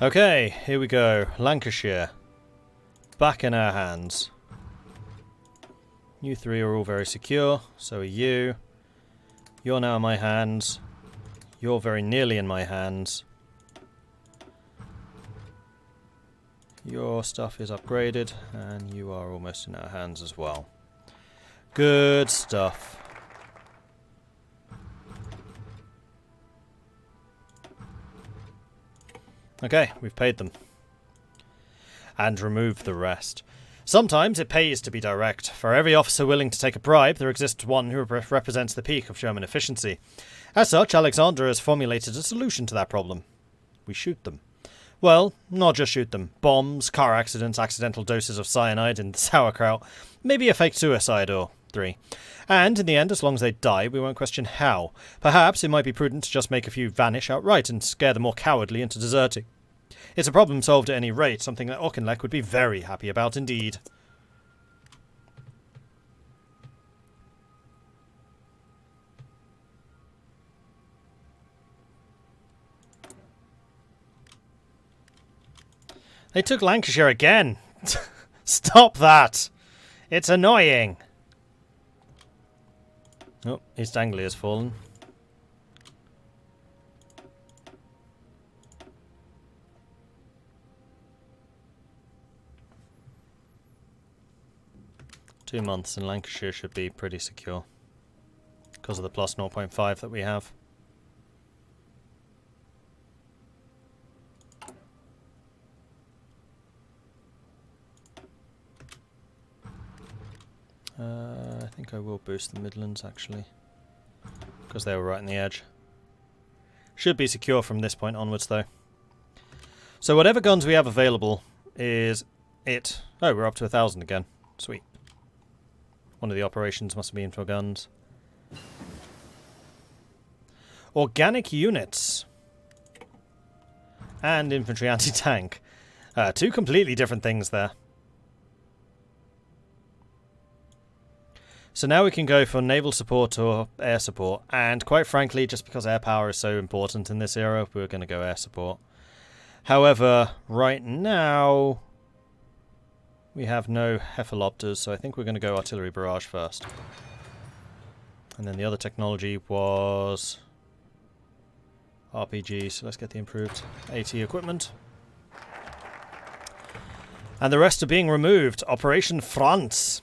Okay, here we go. Lancashire. Back in our hands. You three are all very secure, so are you. You're now in my hands. You're very nearly in my hands. Your stuff is upgraded, and you are almost in our hands as well. Good stuff. Okay, we've paid them. And removed the rest. Sometimes it pays to be direct. For every officer willing to take a bribe, there exists one who represents the peak of German efficiency. As such, Alexander has formulated a solution to that problem. We shoot them. Well, not just shoot them. Bombs, car accidents, accidental doses of cyanide in the sauerkraut, maybe a fake suicide or 3. And in the end, as long as they die, we won't question how. Perhaps it might be prudent to just make a few vanish outright and scare the more cowardly into deserting. It's a problem solved at any rate, something that Auchinleck would be very happy about indeed. They took Lancashire again! Stop that! It's annoying! Oh, East Anglia has fallen. Two months and Lancashire should be pretty secure. Because of the plus 0.5 that we have. I think I will boost the Midlands actually. Because they were right on the edge. Should be secure from this point onwards though. So whatever guns we have available is it. Oh, we're up to 1,000 again. Sweet. One of the operations must have been for guns. Organic units. And infantry anti-tank. Two completely different things there. So now we can go for naval support or air support. And quite frankly, just because air power is so important in this era, we're going to go air support. However, right now we have no Hephalopters, so I think we're going to go artillery barrage first. And then the other technology was RPG, so let's get the improved AT equipment. And the rest are being removed. Operation France.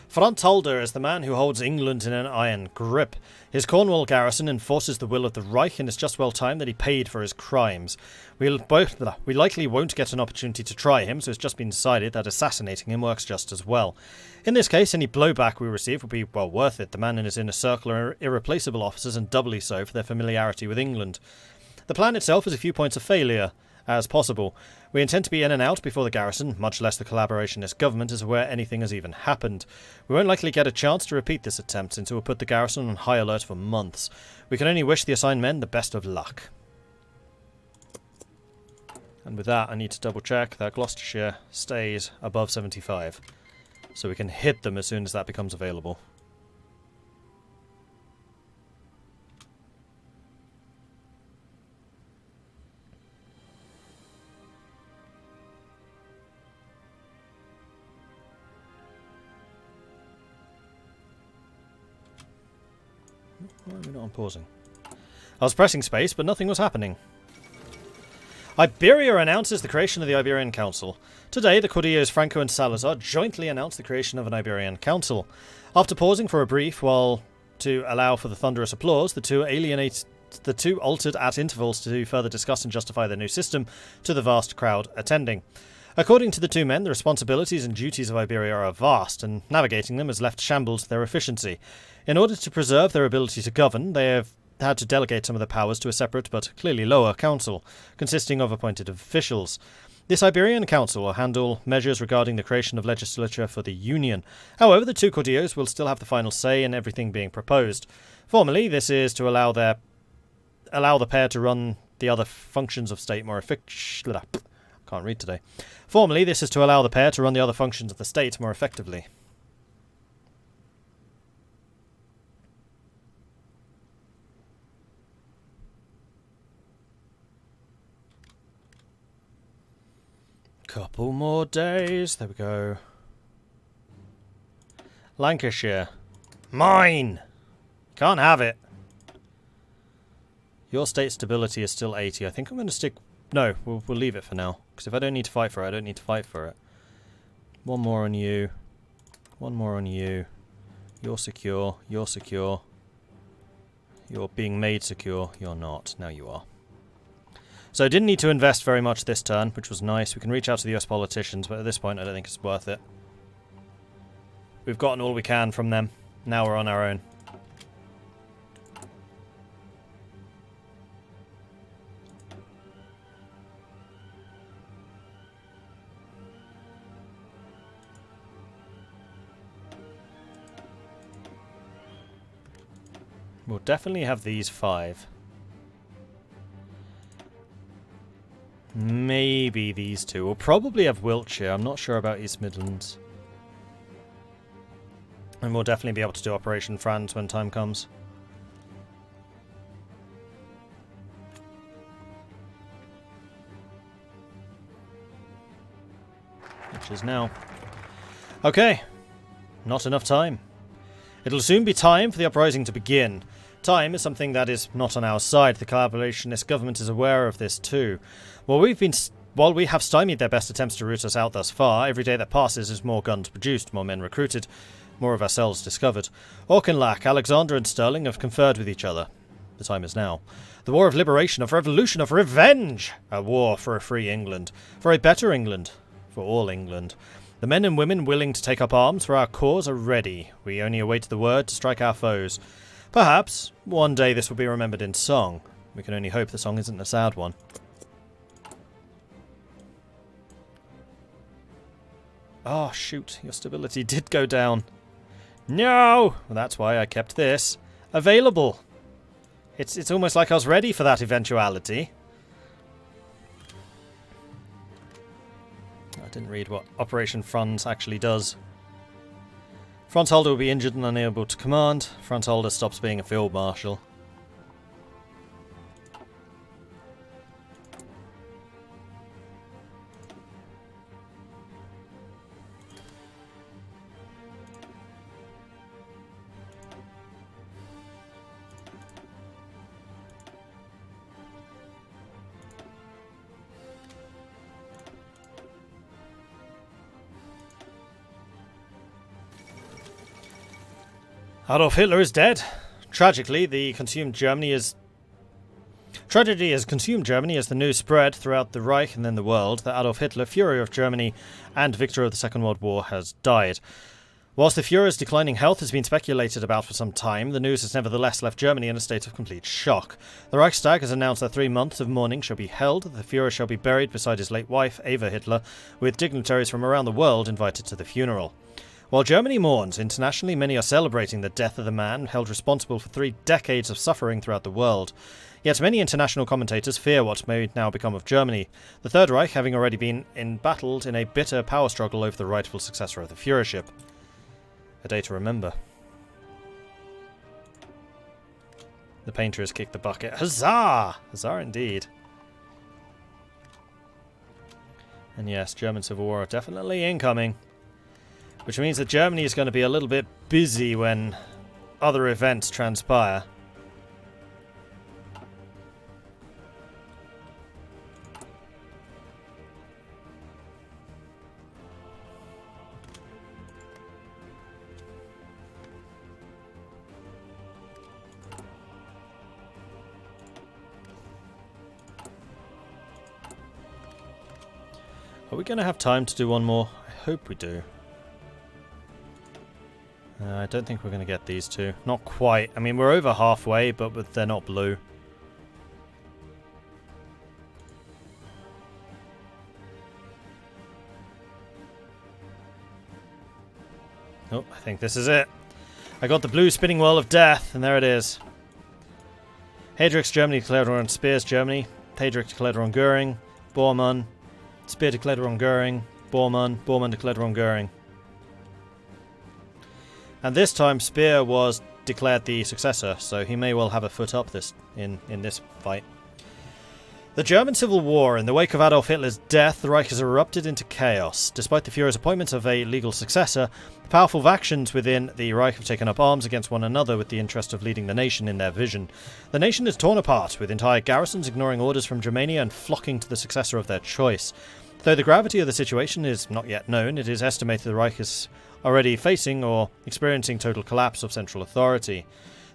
Frontholder is the man who holds England in an iron grip. His Cornwall garrison enforces the will of the Reich, and it's just well timed that he paid for his crimes. We likely won't get an opportunity to try him, so it's just been decided that assassinating him works just as well. In this case, any blowback we receive will be well worth it. The man and his inner circle are irreplaceable officers, and doubly so for their familiarity with England. The plan itself is a few points of failure. As possible. We intend to be in and out before the garrison, much less the collaborationist government is aware anything has even happened. We won't likely get a chance to repeat this attempt, since it will put the garrison on high alert for months. We can only wish the assigned men the best of luck. And with that, I need to double check that Gloucestershire stays above 75. So we can hit them as soon as that becomes available. Why are we not on pausing? I was pressing space, but nothing was happening. Iberia announces the creation of the Iberian Council. Today, the Caudillos Franco and Salazar jointly announced the creation of an Iberian Council. After pausing for a brief while to allow for the thunderous applause, the two altered at intervals to further discuss and justify their new system to the vast crowd attending. According to the two men, the responsibilities and duties of Iberia are vast, and navigating them has left shambles their efficiency. In order to preserve their ability to govern, they have had to delegate some of their powers to a separate but clearly lower council, consisting of appointed officials. This Iberian Council will handle measures regarding the creation of legislature for the Union. However, the two Caudillos will still have the final say in everything being proposed. Formally, this is to allow the pair to run the other functions of state more effectively. Can't read today. Formally, this is to allow the pair to run the other functions of the state more effectively. Couple more days. There we go. Lancashire. Mine! Can't have it. Your state stability is still 80. I think I'm going to stick... No, we'll leave it for now. Because if I don't need to fight for it, I don't need to fight for it. One more on you. One more on you. You're secure. You're secure. You're being made secure. You're not. Now you are. So I didn't need to invest very much this turn, which was nice. We can reach out to the US politicians, but at this point I don't think it's worth it. We've gotten all we can from them. Now we're on our own. We'll definitely have these 5. Maybe these 2. We'll probably have Wiltshire. I'm not sure about East Midlands. And we'll definitely be able to do Operation France when time comes. Which is now. Okay. Not enough time. It'll soon be time for the uprising to begin. Time is something that is not on our side. The collaborationist government is aware of this too. While we have stymied their best attempts to root us out thus far, every day that passes is more guns produced, more men recruited, more of ourselves discovered. Auchinleck, Alexander and Stirling have conferred with each other. The time is now. The war of liberation, of revolution, of revenge! A war for a free England. For a better England. For all England. The men and women willing to take up arms for our cause are ready. We only await the word to strike our foes. Perhaps, one day this will be remembered in song. We can only hope the song isn't a sad one. Oh, shoot. Your stability did go down. No! Well, that's why I kept this available. It's almost like I was ready for that eventuality. I didn't read what Operation France actually does. Frontholder will be injured and unable to command. Frontholder stops being a field marshal. Adolf Hitler is dead. Tragedy has consumed Germany as the news spread throughout the Reich and then the world that Adolf Hitler, Fuhrer of Germany and victor of the Second World War, has died. Whilst the Fuhrer's declining health has been speculated about for some time, the news has nevertheless left Germany in a state of complete shock. The Reichstag has announced that 3 months of mourning shall be held. The Fuhrer shall be buried beside his late wife, Eva Hitler, with dignitaries from around the world invited to the funeral. While Germany mourns, internationally many are celebrating the death of the man held responsible for 3 decades of suffering throughout the world. Yet many international commentators fear what may now become of Germany, the Third Reich having already been embattled in a bitter power struggle over the rightful successor of the Führership. A day to remember. The painter has kicked the bucket. Huzzah! Huzzah indeed. And yes, German Civil War definitely incoming. Which means that Germany is going to be a little bit busy when other events transpire. Are we going to have time to do one more? I hope we do. I don't think we're going to get these 2. Not quite. I mean, we're over halfway, but they're not blue. Oh, I think this is it. I got the blue spinning whirl of death, and there it is. Heydrich's Germany declared war on Speer's Germany. Heydrich declared war on Göring. Bormann. Speer declared war on Göring. Bormann. Bormann declared war on Göring. And this time Speer was declared the successor, so he may well have a foot up in this fight. The German Civil War. In the wake of Adolf Hitler's death, the Reich has erupted into chaos. Despite the Fuhrer's appointment of a legal successor, powerful factions within the Reich have taken up arms against one another with the interest of leading the nation in their vision. The nation is torn apart, with entire garrisons ignoring orders from Germania and flocking to the successor of their choice. Though the gravity of the situation is not yet known, it is estimated the Reich is already facing or experiencing total collapse of central authority.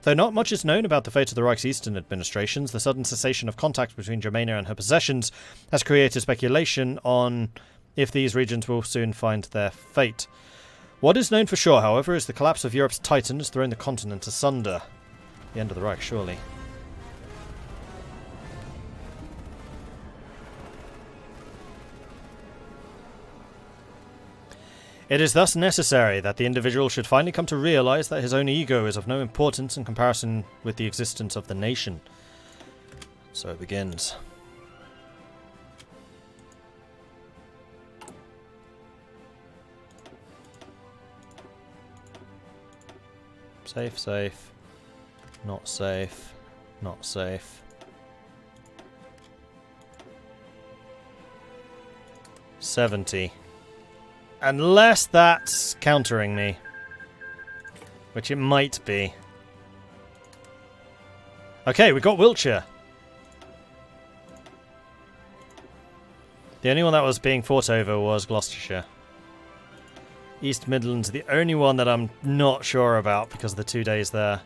Though not much is known about the fate of the Reich's eastern administrations, the sudden cessation of contact between Germania and her possessions has created speculation on if these regions will soon find their fate. What is known for sure, however, is the collapse of Europe's titan has thrown the continent asunder. The end of the Reich, surely. It is thus necessary that the individual should finally come to realize that his own ego is of no importance in comparison with the existence of the nation. So it begins. Safe, safe. Not safe. Not safe. 70. Unless that's countering me. Which it might be. Okay, we got Wiltshire. The only one that was being fought over was Gloucestershire. East Midlands, the only one that I'm not sure about because of the 2 days there.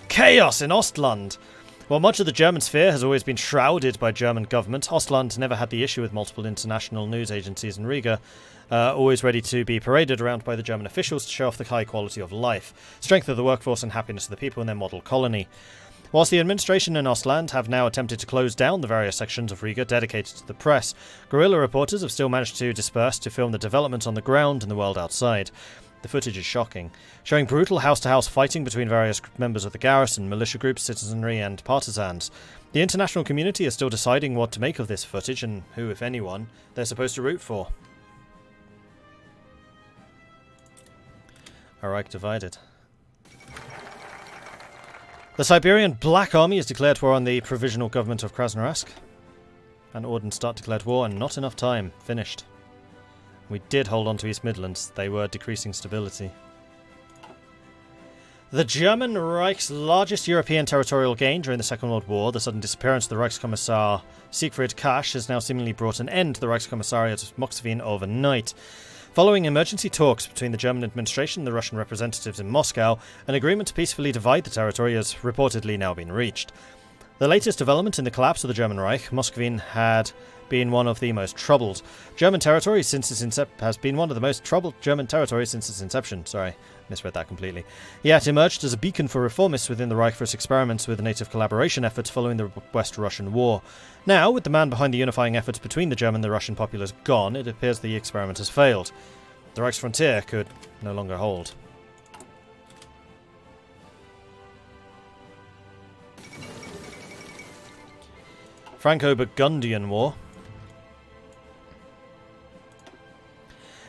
Chaos in Ostland! While much of the German sphere has always been shrouded by German government, Ostland never had the issue with multiple international news agencies in Riga, always ready to be paraded around by the German officials to show off the high quality of life, strength of the workforce and happiness of the people in their model colony. Whilst the administration in Ostland have now attempted to close down the various sections of Riga dedicated to the press, guerrilla reporters have still managed to disperse to film the developments on the ground and the world outside. The footage is shocking, showing brutal house-to-house fighting between various members of the garrison, militia groups, citizenry and partisans. The international community is still deciding what to make of this footage and who, if anyone, they're supposed to root for. A Reich divided. The Siberian Black Army has declared war on the provisional government of Krasnoyarsk. And Ordenstadt declared war and not enough time. Finished. We did hold on to East Midlands. They were decreasing stability. The German Reich's largest European territorial gain during the Second World War, the sudden disappearance of the Reichskommissar Siegfried Kasch, has now seemingly brought an end to the Reichskommissariat of Moskvin overnight. Following emergency talks between the German administration and the Russian representatives in Moscow, an agreement to peacefully divide the territory has reportedly now been reached. The latest development in the collapse of the German Reich, Moskvin had been one of the most troubled German territories since its inception. Sorry, misread that completely. Yet emerged as a beacon for reformists within the Reich for its experiments with native collaboration efforts following the West Russian War. Now, with the man behind the unifying efforts between the German and the Russian populace gone, it appears the experiment has failed. The Reich's frontier could no longer hold. Franco-Burgundian War.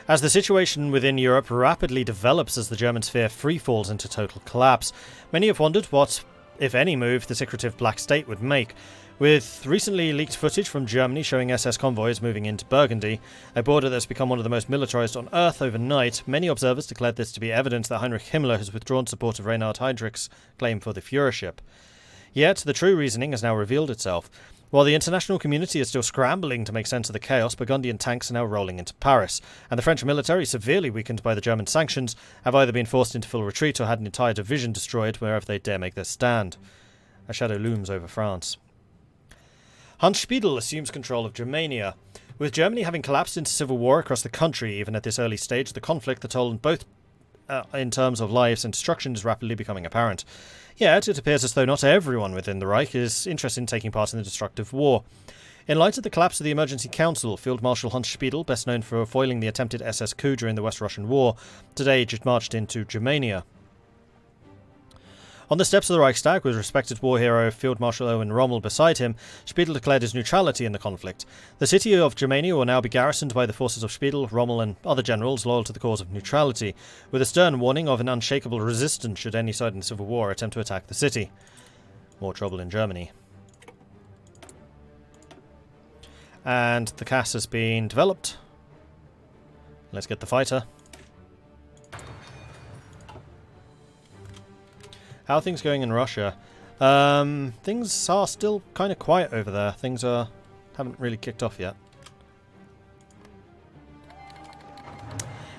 As the situation within Europe rapidly develops as the German sphere freefalls into total collapse, many have wondered what, if any, move the secretive Black State would make. With recently leaked footage from Germany showing SS convoys moving into Burgundy, a border that's become one of the most militarized on Earth overnight, many observers declared this to be evidence that Heinrich Himmler has withdrawn support of Reinhard Heydrich's claim for the Führership. Yet, the true reasoning has now revealed itself. While the international community is still scrambling to make sense of the chaos, Burgundian tanks are now rolling into Paris, and the French military, severely weakened by the German sanctions, have either been forced into full retreat or had an entire division destroyed wherever they dare make their stand. A shadow looms over France. Hans Spiedel assumes control of Germania. With Germany having collapsed into civil war across the country, even at this early stage, the conflict, the toll on both in terms of lives and destruction, is rapidly becoming apparent. Yet, it appears as though not everyone within the Reich is interested in taking part in the destructive war. In light of the collapse of the Emergency Council, Field Marshal Hans Spiedel, best known for foiling the attempted SS coup during the West Russian War, today just marched into Germania. On the steps of the Reichstag, with respected war hero Field Marshal Owen Rommel beside him, Spiedel declared his neutrality in the conflict. The city of Germania will now be garrisoned by the forces of Spiedel, Rommel and other generals loyal to the cause of neutrality, with a stern warning of an unshakable resistance should any side in the civil war attempt to attack the city. More trouble in Germany. And the CAS has been developed. Let's get the fighter. How are things going in Russia? Things are still kind of quiet over there. Things haven't really kicked off yet.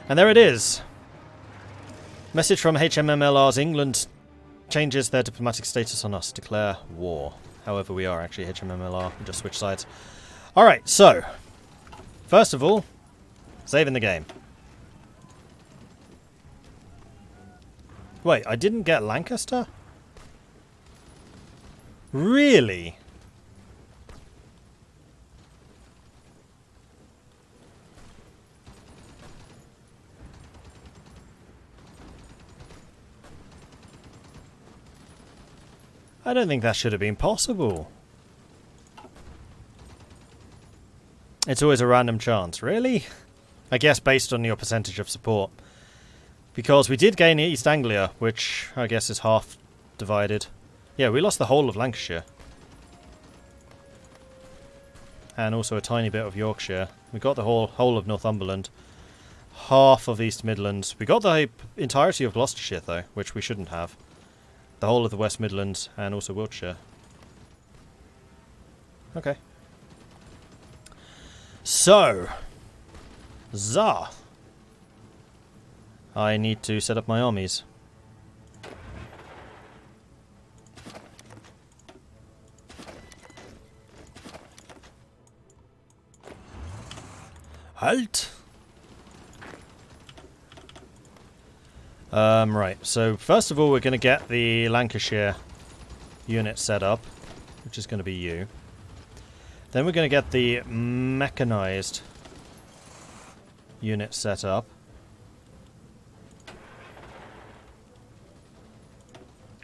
And there it is. Message from HMMLR's England changes their diplomatic status on us. Declare war. However, we are actually HMMLR. We just switch sides. Alright, so. First of all, saving the game. Wait, I didn't get Lancaster? Really? I don't think that should have been possible. It's always a random chance, really? I guess based on your percentage of support. Because we did gain East Anglia, which I guess is half divided. Yeah, we lost the whole of Lancashire. And also a tiny bit of Yorkshire. We got the whole of Northumberland. Half of East Midlands. We got the entirety of Gloucestershire, though, which we shouldn't have. The whole of the West Midlands and also Wiltshire. Okay. So. Za. I need to set up my armies. Halt! Right, so first of all we're going to get the Lancashire unit set up, which is going to be you. Then we're going to get the mechanized unit set up.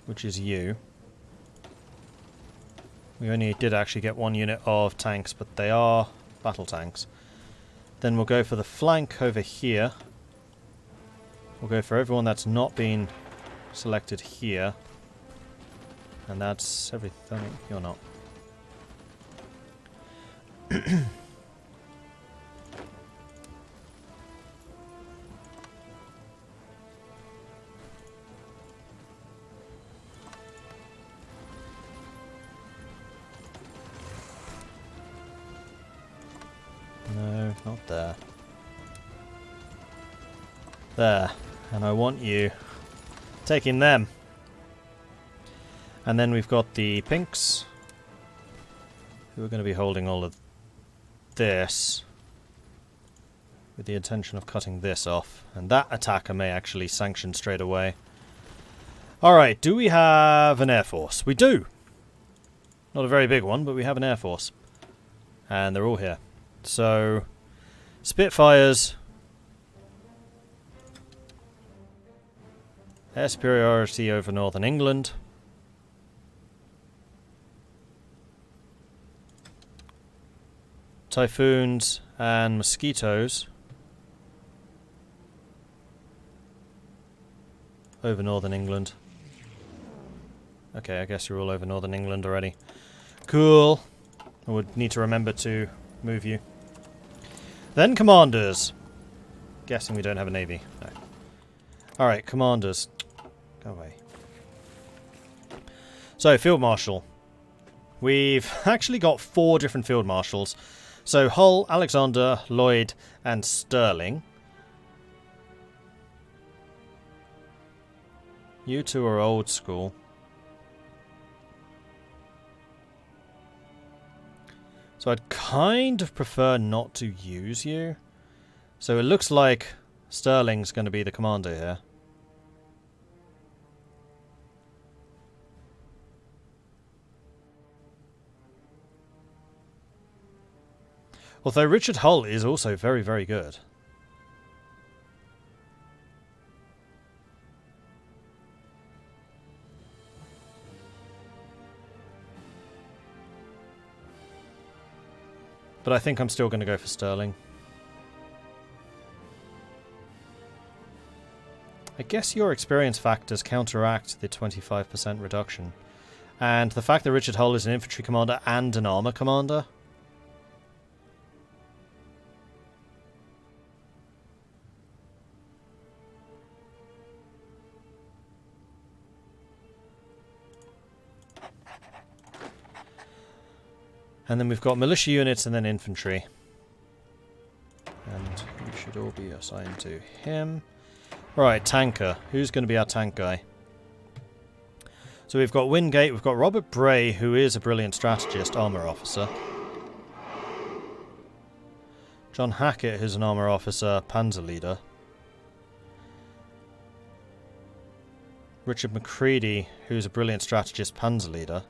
Which is you. We only did actually get one unit of tanks, but they are battle tanks. Then we'll go for the flank over here. We'll go for everyone that's not been selected here. And that's everything. You're not. No, not there. There. And I want you taking them. And then we've got the pinks, who are going to be holding all of this, with the intention of cutting this off. And that attacker may actually sanction straight away. Alright, do we have an air force? We do! Not a very big one, but we have an air force. And they're all here. So, Spitfires, air superiority over Northern England. Typhoons and Mosquitoes over Northern England. Okay, I guess you're all over Northern England already. Cool. I would need to remember to move you. Then commanders. Guessing we don't have a navy. No. Alright, commanders. Go away. So, Field Marshal. We've actually got 4 different Field Marshals. So, Hull, Alexander, Lloyd, and Sterling. You two are old school. So I'd kind of prefer not to use you. So it looks like Sterling's going to be the commander here. Although Richard Hull is also very, very good. But I think I'm still going to go for Sterling. I guess your experience factors counteract the 25% reduction. And the fact that Richard Hull is an infantry commander and an armour commander. And then we've got militia units and then infantry. And we should all be assigned to him. Right, tanker. Who's going to be our tank guy? So we've got Wingate, we've got Robert Bray, who is a brilliant strategist, armour officer. John Hackett, who's an armour officer, panzer leader. Richard Macready, who's a brilliant strategist, panzer leader.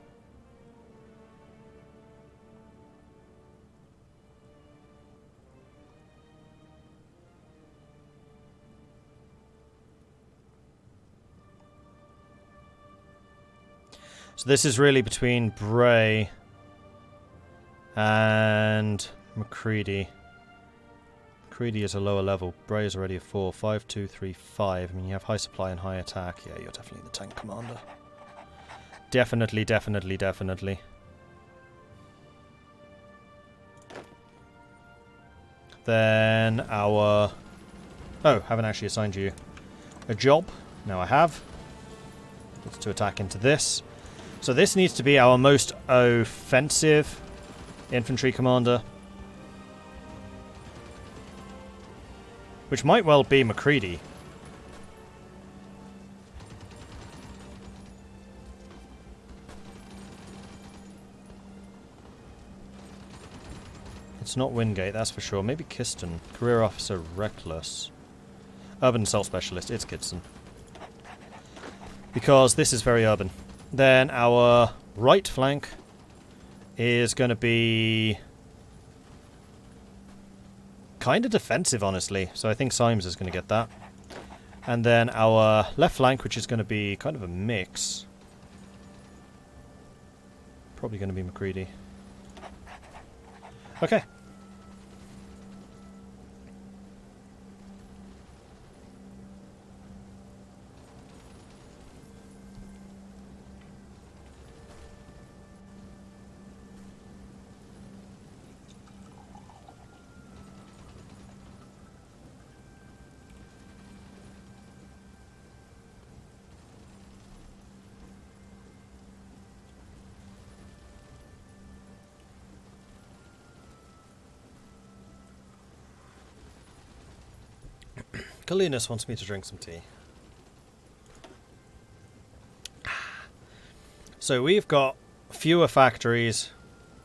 So this is really between Bray and Macready. Macready is a lower level. Bray is already a 4. 5, 2, 3, 5. I mean, you have high supply and high attack. Yeah, you're definitely the tank commander. Definitely, definitely, definitely. Then our... Oh, haven't actually assigned you a job. Now I have. It's to attack into this. So this needs to be our most offensive infantry commander. Which might well be Macready. It's not Wingate, that's for sure. Maybe Kiston. Career Officer Reckless. Urban Assault Specialist, it's Kitson. Because this is very urban. Then our right flank is going to be kind of defensive, honestly. So I think Symes is going to get that. And then our left flank, which is going to be kind of a mix. Probably going to be Macready. Okay. Linus wants me to drink some tea. So we've got fewer factories,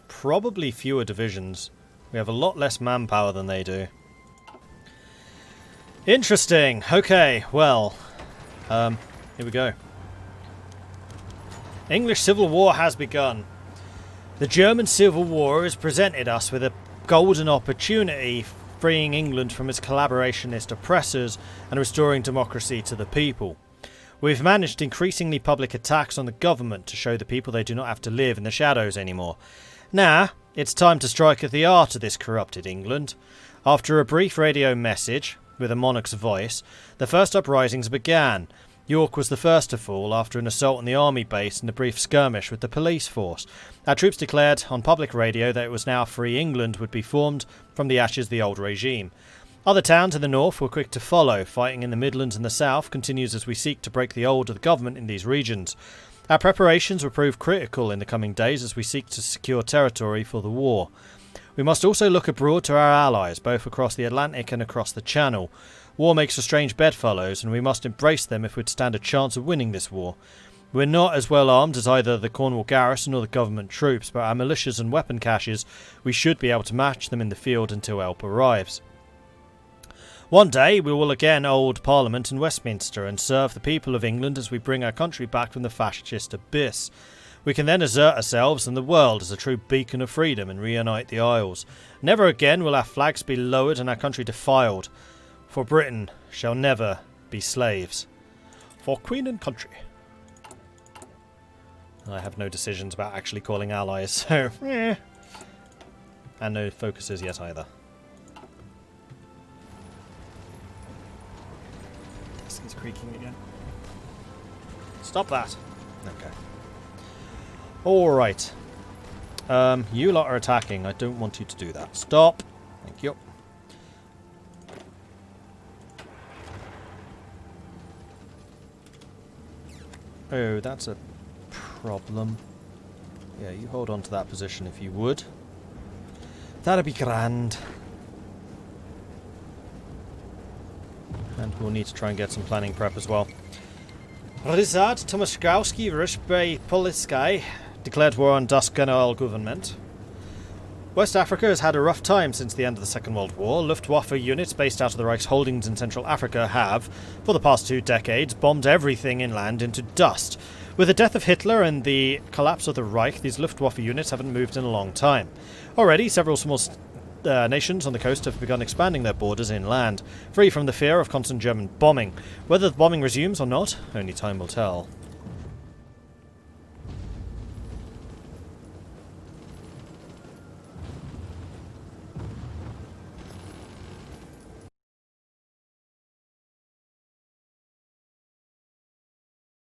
probably fewer divisions. We have a lot less manpower than they do. Interesting. Okay, well, here we go. English Civil War has begun. The German Civil War has presented us with a golden opportunity, freeing England from its collaborationist oppressors and restoring democracy to the people. We've managed increasingly public attacks on the government to show the people they do not have to live in the shadows anymore. Now, it's time to strike at the heart of this corrupted England. After a brief radio message, with a monarch's voice, the first uprisings began. York was the first to fall after an assault on the army base and a brief skirmish with the police force. Our troops declared on public radio that it was now free England would be formed from the ashes of the old regime. Other towns in the north were quick to follow. Fighting in the Midlands and the south continues as we seek to break the hold of the government in these regions. Our preparations will prove critical in the coming days as we seek to secure territory for the war. We must also look abroad to our allies, both across the Atlantic and across the Channel. War makes for strange bedfellows, and we must embrace them if we'd stand a chance of winning this war. We're not as well armed as either the Cornwall garrison or the government troops, but our militias and weapon caches, we should be able to match them in the field until help arrives. One day we will again hold Parliament in Westminster and serve the people of England as we bring our country back from the fascist abyss. We can then assert ourselves and the world as a true beacon of freedom and reunite the Isles. Never again will our flags be lowered and our country defiled, for Britain shall never be slaves. For Queen and country. I have no decisions about actually calling allies, so and no focuses yet either. This is creaking again. Stop that. Okay. Alright. You lot are attacking. I don't want you to do that. Stop. Thank you. Oh, that's a problem. Yeah, you hold on to that position if you would. That'd be grand. And we'll need to try and get some planning prep as well. Ryszard Tomaszkowski Ryszby Polski declared war on Das General Government. West Africa has had a rough time since the end of the Second World War. Luftwaffe units based out of the Reich's holdings in Central Africa have, for the past 2 decades, bombed everything inland into dust. With the death of Hitler and the collapse of the Reich, these Luftwaffe units haven't moved in a long time. Already, several small nations on the coast have begun expanding their borders inland, free from the fear of constant German bombing. Whether the bombing resumes or not, only time will tell.